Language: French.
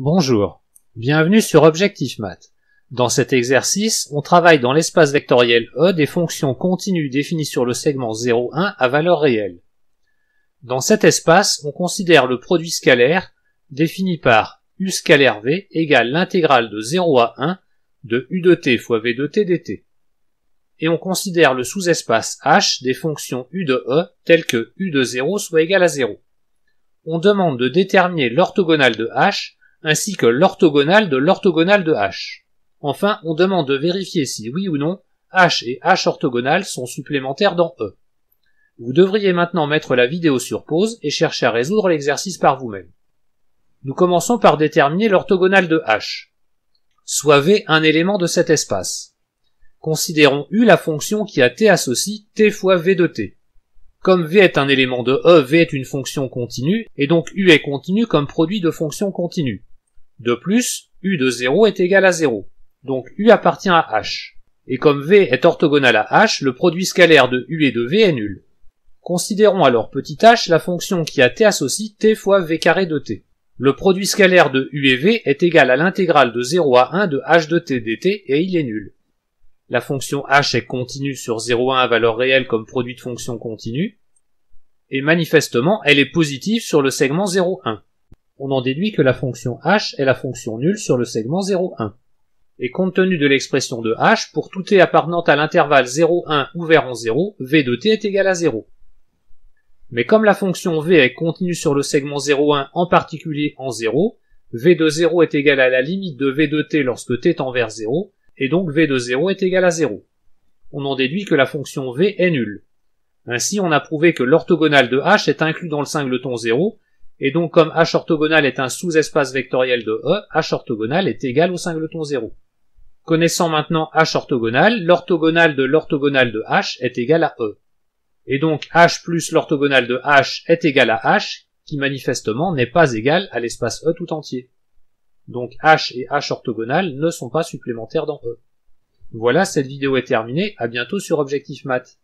Bonjour, bienvenue sur Objectif Math. Dans cet exercice, on travaille dans l'espace vectoriel E des fonctions continues définies sur le segment 0, 1 à valeur réelle. Dans cet espace, on considère le produit scalaire défini par U scalaire V égale l'intégrale de 0 à 1 de U de t fois V de t dt. Et on considère le sous-espace H des fonctions U de E telles que U de 0 soit égal à 0. On demande de déterminer l'orthogonale de H ainsi que l'orthogonale de H. Enfin, on demande de vérifier si oui ou non H et H orthogonales sont supplémentaires dans E. Vous devriez maintenant mettre la vidéo sur pause et chercher à résoudre l'exercice par vous-même. Nous commençons par déterminer l'orthogonale de H. Soit V un élément de cet espace. Considérons U la fonction qui a t associe t fois V de t. Comme V est un élément de E, V est une fonction continue, et donc U est continu comme produit de fonctions continues. De plus, U de 0 est égal à 0, donc U appartient à H. Et comme V est orthogonal à H, le produit scalaire de U et de V est nul. Considérons alors petit h la fonction qui a t associe t fois V carré de t. Le produit scalaire de U et V est égal à l'intégrale de 0 à 1 de H de t dt, et il est nul. La fonction H est continue sur 0,1 à valeur réelle comme produit de fonction continue, et manifestement elle est positive sur le segment 0,1. On en déduit que la fonction H est la fonction nulle sur le segment 0,1. Et compte tenu de l'expression de H, pour tout t appartenant à l'intervalle 0,1 ouvert en 0, V de t est égal à 0. Mais comme la fonction V est continue sur le segment 0,1 en particulier en 0, V de 0 est égal à la limite de V de t lorsque t tend vers 0, et donc V de 0 est égal à 0. On en déduit que la fonction V est nulle. Ainsi, on a prouvé que l'orthogonale de H est inclus dans le singleton 0, et donc comme H orthogonal est un sous-espace vectoriel de E, H orthogonal est égal au singleton 0. Connaissant maintenant H orthogonal, l'orthogonale de H est égal à E. Et donc H plus l'orthogonale de H est égal à H, qui manifestement n'est pas égal à l'espace E tout entier. Donc H et H orthogonales ne sont pas supplémentaires dans E. Voilà, cette vidéo est terminée, à bientôt sur Objectif Math.